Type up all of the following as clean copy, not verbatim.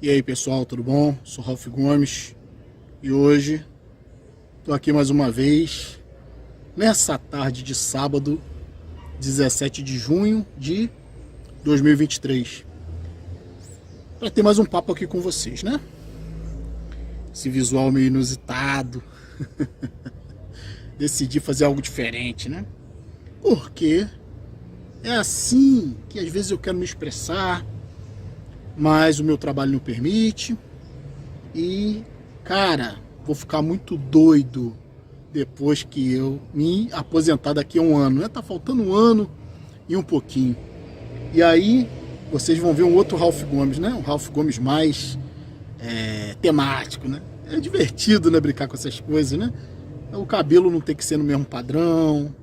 E aí pessoal, tudo bom? Sou Ralph Gomes e hoje estou aqui mais uma vez nessa tarde de sábado, 17 de junho de 2023, para ter mais um papo aqui com vocês, né? Esse visual meio inusitado. Decidi fazer algo diferente, né? Porque é assim que às vezes eu quero me expressar, mas o meu trabalho não permite. E, cara, vou ficar muito doido depois que eu me aposentar daqui a um ano, né? Tá faltando um ano e um pouquinho. E aí, vocês vão ver um outro Ralph Gomes, né? Um Ralph Gomes mais temático, né? É divertido, né? Brincar com essas coisas, né? O cabelo não tem que ser no mesmo padrão,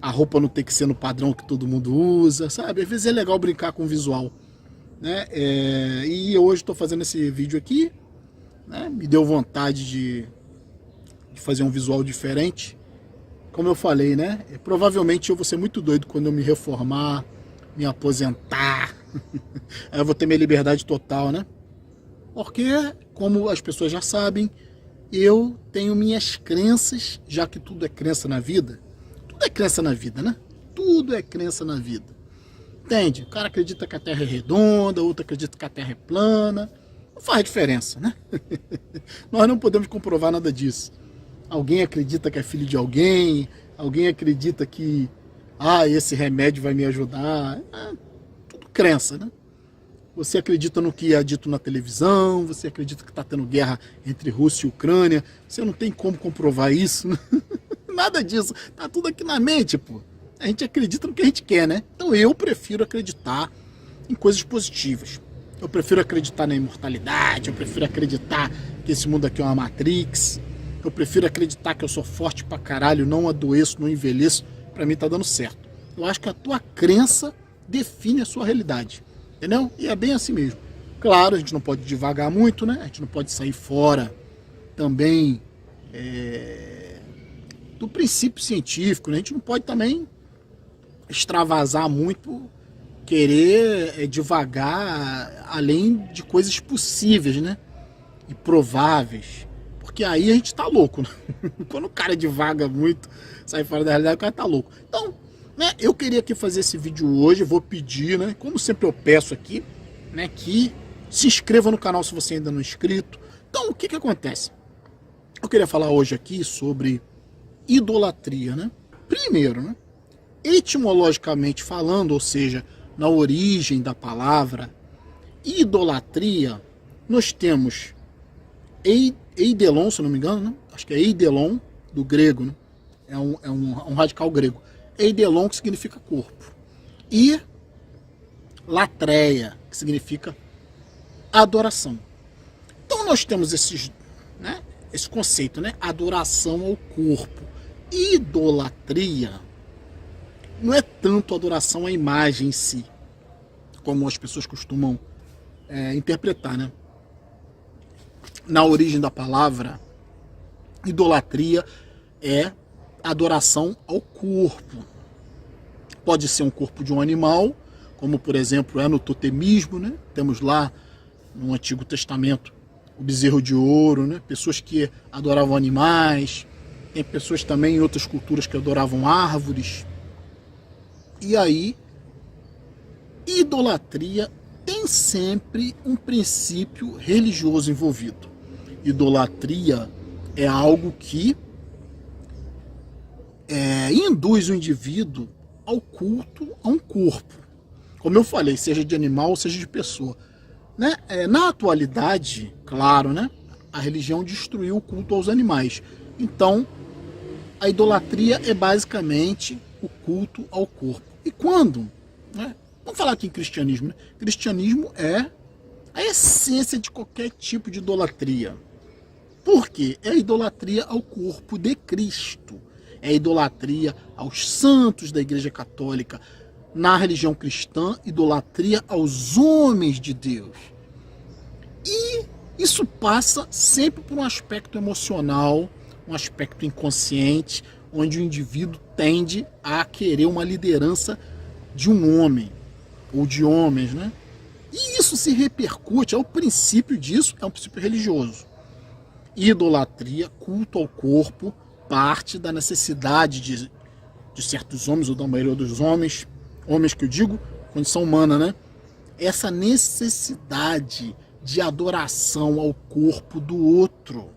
a roupa não tem que ser no padrão que todo mundo usa, sabe? Às vezes é legal brincar com o visual, né? E hoje estou fazendo esse vídeo aqui, né? Me deu vontade de fazer um visual diferente. Como eu falei, né? Provavelmente eu vou ser muito doido quando eu me reformar, me aposentar. Aí eu vou ter minha liberdade total, né? Porque, como as pessoas já sabem, eu tenho minhas crenças, já que tudo é crença na vida. Tudo é crença na vida, né? Tudo é crença na vida. Entende? O cara acredita que a Terra é redonda, outro acredita que a Terra é plana. Não faz diferença, né? Nós não podemos comprovar nada disso. Alguém acredita que é filho de alguém, alguém acredita que esse remédio vai me ajudar. Tudo crença, né? Você acredita no que é dito na televisão, você acredita que está tendo guerra entre Rússia e Ucrânia, você não tem como comprovar isso, né? Nada disso, tá tudo aqui na mente, pô. A gente acredita no que a gente quer, né? Então eu prefiro acreditar em coisas positivas. Eu prefiro acreditar na imortalidade, eu prefiro acreditar que esse mundo aqui é uma Matrix, eu prefiro acreditar que eu sou forte pra caralho, não adoeço, não envelheço. Pra mim tá dando certo. Eu acho que a tua crença define a sua realidade. Entendeu? E é bem assim mesmo. Claro, a gente não pode devagar muito, né? A gente não pode sair fora também do princípio científico, né? A gente não pode também extravasar muito, querer devagar além de coisas possíveis, né? E prováveis. Porque aí a gente tá louco, né? Quando o cara devaga muito, sai fora da realidade, o cara tá louco. Então, né, eu queria aqui fazer esse vídeo hoje, vou pedir, né, como sempre eu peço aqui, né, que se inscreva no canal se você ainda não é inscrito. Então, o que que acontece? Eu queria falar hoje aqui sobre idolatria, né? Primeiro, né, etimologicamente falando, ou seja, na origem da palavra idolatria, nós temos eidelon, se não me engano, né? Acho que é eidelon, do grego, né? É um radical grego. Eidelon, que significa corpo. E latreia, que significa adoração. Então nós temos esse conceito, né? Adoração ao corpo. Idolatria não é tanto adoração à imagem em si, como as pessoas costumam interpretar, né? Na origem da palavra, idolatria é adoração ao corpo. Pode ser um corpo de um animal, como por exemplo é no totemismo, né? Temos lá no Antigo Testamento o bezerro de ouro, né? Pessoas que adoravam animais, tem pessoas também em outras culturas que adoravam árvores. E aí, idolatria tem sempre um princípio religioso envolvido. Idolatria é algo que induz o indivíduo ao culto a um corpo. Como eu falei, seja de animal, seja de pessoa. Né? Na atualidade, claro, né? A religião destruiu o culto aos animais. Então, a idolatria é basicamente o culto ao corpo. E quando? Né? Vamos falar aqui em cristianismo. Né? Cristianismo é a essência de qualquer tipo de idolatria. Por quê? É a idolatria ao corpo de Cristo. É idolatria aos santos da Igreja Católica. Na religião cristã, idolatria aos homens de Deus. E isso passa sempre por um aspecto emocional, um aspecto inconsciente, onde o indivíduo tende a querer uma liderança de um homem, ou de homens, né? E isso se repercute, é o princípio disso, é um princípio religioso. Idolatria, culto ao corpo, parte da necessidade de certos homens, ou da maioria dos homens que eu digo, condição humana, né? Essa necessidade de adoração ao corpo do outro.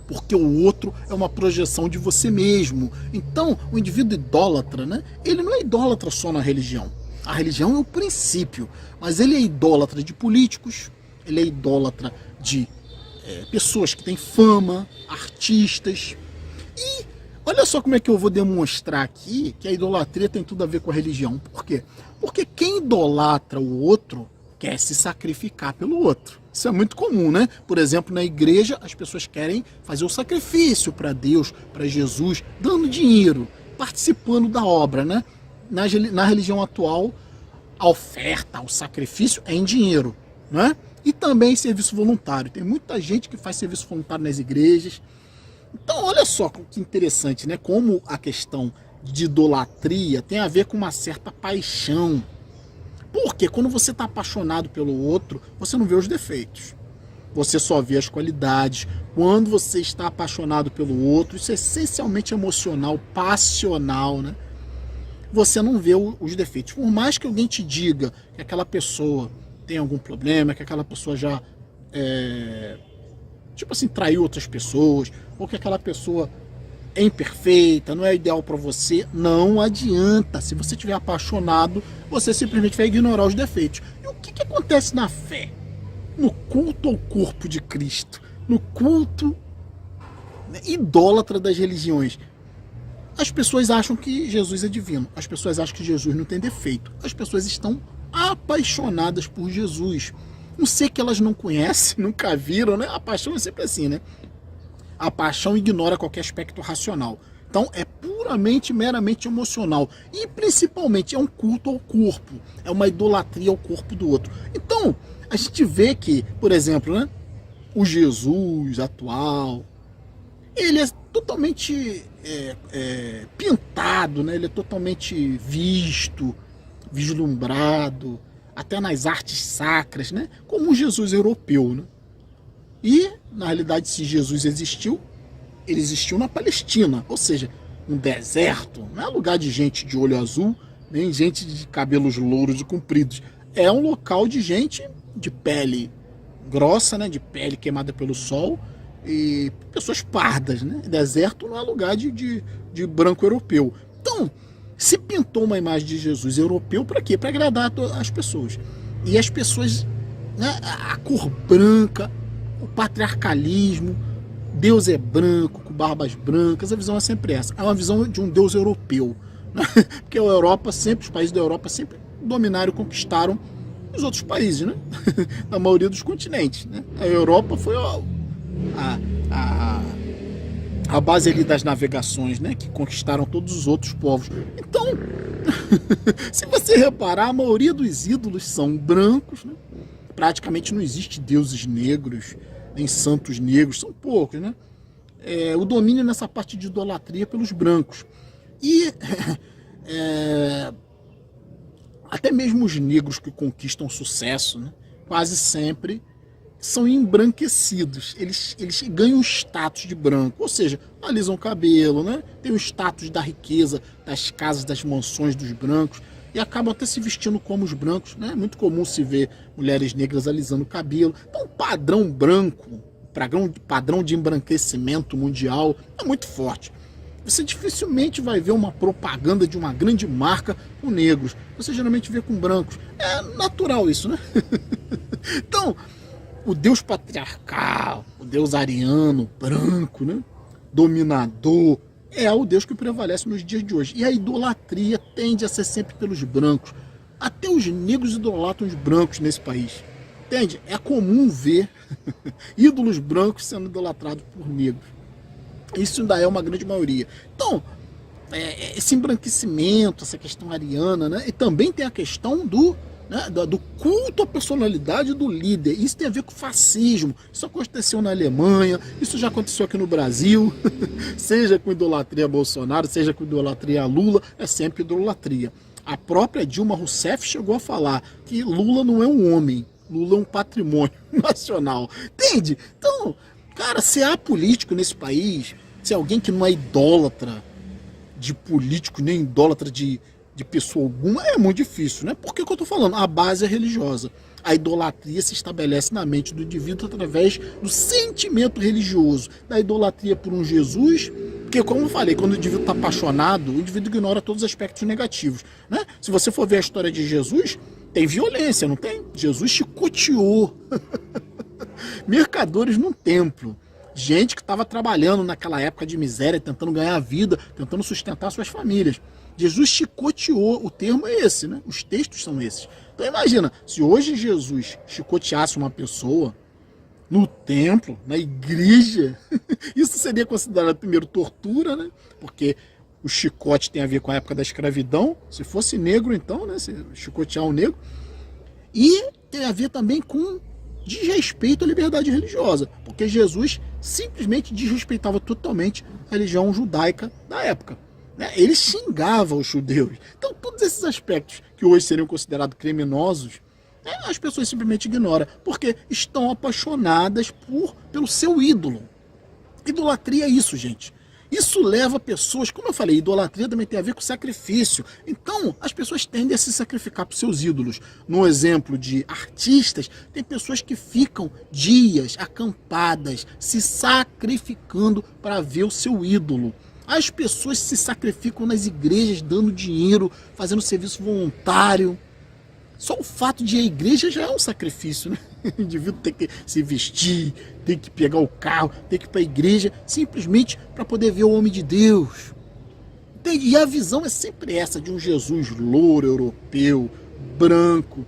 Porque o outro é uma projeção de você mesmo. Então, o indivíduo idólatra, né? Ele não é idólatra só na religião. A religião é o princípio, mas ele é idólatra de políticos, ele é idólatra de pessoas que têm fama, artistas. E olha só como é que eu vou demonstrar aqui que a idolatria tem tudo a ver com a religião. Por quê? Porque quem idolatra o outro quer se sacrificar pelo outro. Isso é muito comum, né? Por exemplo, na igreja, as pessoas querem fazer o sacrifício para Deus, para Jesus, dando dinheiro, participando da obra, né? Na religião atual, a oferta, o sacrifício é em dinheiro, né? E também serviço voluntário. Tem muita gente que faz serviço voluntário nas igrejas. Então, olha só que interessante, né? Como a questão de idolatria tem a ver com uma certa paixão. Porque quando você está apaixonado pelo outro, você não vê os defeitos. Você só vê as qualidades. Quando você está apaixonado pelo outro, isso é essencialmente emocional, passional, né? Você não vê os defeitos. Por mais que alguém te diga que aquela pessoa tem algum problema, que aquela pessoa já, tipo assim, traiu outras pessoas, ou que aquela pessoa é imperfeita, não é ideal para você, não adianta. Se você estiver apaixonado, você simplesmente vai ignorar os defeitos. E o que acontece na fé? No culto ao corpo de Cristo, no culto, né, idólatra das religiões. As pessoas acham que Jesus é divino, as pessoas acham que Jesus não tem defeito, as pessoas estão apaixonadas por Jesus. Não sei que elas não conhecem, nunca viram, né? A paixão é sempre assim, né? A paixão ignora qualquer aspecto racional. Então é puramente, meramente emocional. E principalmente é um culto ao corpo. É uma idolatria ao corpo do outro. Então, a gente vê que, por exemplo, né, o Jesus atual, ele é totalmente pintado, né? Ele é totalmente vislumbrado, até nas artes sacras, né? Como um Jesus europeu, né? E, na realidade, se Jesus existiu, ele existiu na Palestina, ou seja, um deserto, não é lugar de gente de olho azul, nem gente de cabelos louros e compridos. É um local de gente de pele grossa, né, de pele queimada pelo sol, e pessoas pardas, né? Deserto não é lugar de branco europeu. Então, se pintou uma imagem de Jesus europeu para quê? Para agradar as pessoas. E as pessoas, né, a cor branca, o patriarcalismo, Deus é branco, com barbas brancas, a visão é sempre essa. É uma visão de um Deus europeu, né? Porque a Europa sempre, os países da Europa sempre dominaram e conquistaram os outros países, né? Na maioria dos continentes, né? A Europa foi a base ali das navegações, né? Que conquistaram todos os outros povos. Então, se você reparar, a maioria dos ídolos são brancos, né? Praticamente não existe deuses negros, nem santos negros, são poucos, né? O domínio nessa parte de idolatria pelos brancos. E até mesmo os negros que conquistam sucesso, né, quase sempre são embranquecidos. Eles ganham o status de branco, ou seja, alisam o cabelo, né, tem o status da riqueza, das casas, das mansões dos brancos, e acabam até se vestindo como os brancos, né? É muito comum se ver mulheres negras alisando o cabelo. Então o padrão branco, padrão de embranquecimento mundial é muito forte. Você dificilmente vai ver uma propaganda de uma grande marca com negros. Você geralmente vê com brancos. É natural isso, né? Então, o Deus patriarcal, o Deus ariano, branco, né? Dominador, é o Deus que prevalece nos dias de hoje. E a idolatria tende a ser sempre pelos brancos. Até os negros idolatram os brancos nesse país. Entende? É comum ver ídolos brancos sendo idolatrados por negros. Isso ainda é uma grande maioria. Então, esse embranquecimento, essa questão ariana, né? E também tem a questão do culto à personalidade do líder. Isso tem a ver com fascismo. Isso aconteceu na Alemanha, isso já aconteceu aqui no Brasil, seja com idolatria a Bolsonaro, seja com idolatria a Lula, é sempre idolatria. A própria Dilma Rousseff chegou a falar que Lula não é um homem, Lula é um patrimônio nacional. Entende? Então, cara, se há político nesse país, se é alguém que não é idólatra de político, nem idólatra de pessoa alguma, é muito difícil, né? Porque que eu tô falando? A base é religiosa. A idolatria se estabelece na mente do indivíduo através do sentimento religioso, da idolatria por um Jesus, porque, como eu falei, quando o indivíduo está apaixonado, o indivíduo ignora todos os aspectos negativos, né? Se você for ver a história de Jesus, tem violência, não tem? Jesus chicoteou mercadores num templo, gente que estava trabalhando naquela época de miséria, tentando ganhar vida, tentando sustentar suas famílias. Jesus chicoteou, o termo é esse, né? Os textos são esses. Então imagina, se hoje Jesus chicoteasse uma pessoa no templo, na igreja, isso seria considerado primeiro tortura, né? Porque o chicote tem a ver com a época da escravidão, se fosse negro então, né? Se chicotear um negro. E tem a ver também com desrespeito à liberdade religiosa, porque Jesus simplesmente desrespeitava totalmente a religião judaica da época. Ele xingava os judeus. Então, todos esses aspectos que hoje seriam considerados criminosos, as pessoas simplesmente ignoram, porque estão apaixonadas pelo seu ídolo. Idolatria é isso, gente. Isso leva pessoas, como eu falei, idolatria também tem a ver com sacrifício. Então, as pessoas tendem a se sacrificar para os seus ídolos. No exemplo de artistas, tem pessoas que ficam dias acampadas, se sacrificando para ver o seu ídolo. As pessoas se sacrificam nas igrejas, dando dinheiro, fazendo serviço voluntário. Só o fato de ir à igreja já é um sacrifício, né? O indivíduo tem que se vestir, tem que pegar o carro, tem que ir para a igreja, simplesmente para poder ver o homem de Deus. Entende? E a visão é sempre essa, de um Jesus louro, europeu, branco,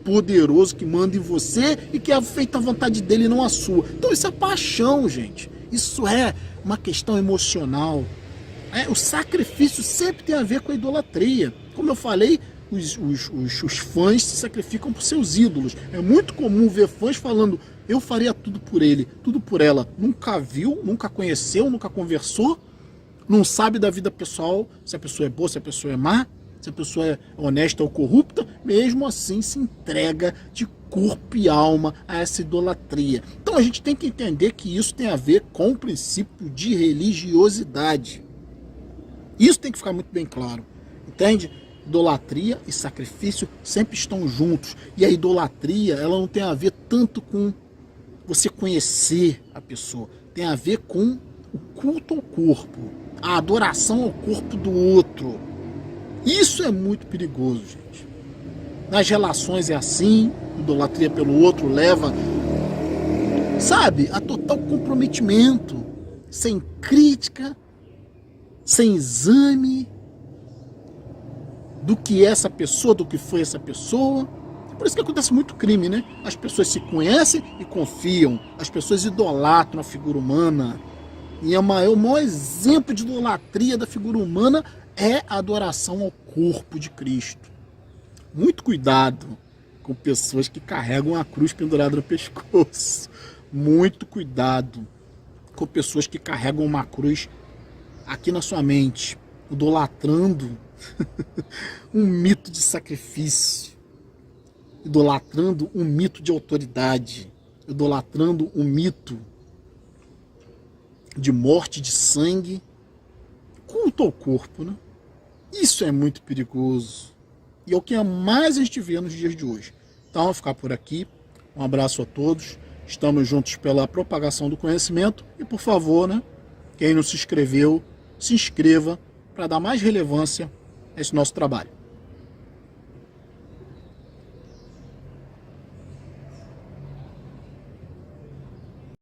poderoso, que manda em você e que é feita a vontade dele e não a sua. Então isso é paixão, gente. Isso é uma questão emocional. O sacrifício sempre tem a ver com a idolatria. Como eu falei, os fãs se sacrificam por seus ídolos. É muito comum ver fãs falando: eu faria tudo por ele, tudo por ela. Nunca viu, nunca conheceu, nunca conversou, não sabe da vida pessoal, se a pessoa é boa, se a pessoa é má, se a pessoa é honesta ou corrupta. Mesmo assim se entrega de corpo e alma a essa idolatria. Então a gente tem que entender que isso tem a ver com o princípio de religiosidade. Isso tem que ficar muito bem claro, entende? Idolatria e sacrifício sempre estão juntos. E a idolatria, ela não tem a ver tanto com você conhecer a pessoa. Tem a ver com o culto ao corpo, a adoração ao corpo do outro. Isso é muito perigoso, gente. Nas relações é assim, idolatria pelo outro leva, sabe, a total comprometimento, sem crítica, sem exame do que é essa pessoa, do que foi essa pessoa. Por isso que acontece muito crime, né? As pessoas se conhecem e confiam, as pessoas idolatram a figura humana. E o maior exemplo de idolatria da figura humana é a adoração ao corpo de Cristo. Muito cuidado com pessoas que carregam a cruz pendurada no pescoço. Muito cuidado com pessoas que carregam uma cruz aqui na sua mente, idolatrando um mito de sacrifício, idolatrando um mito de autoridade, idolatrando um mito de morte, de sangue, culto ao corpo, né? Isso é muito perigoso. E é o que mais a gente vê nos dias de hoje. Então, vou ficar por aqui. Um abraço a todos. Estamos juntos pela propagação do conhecimento. E, por favor, né, quem não se inscreveu, se inscreva para dar mais relevância a esse nosso trabalho.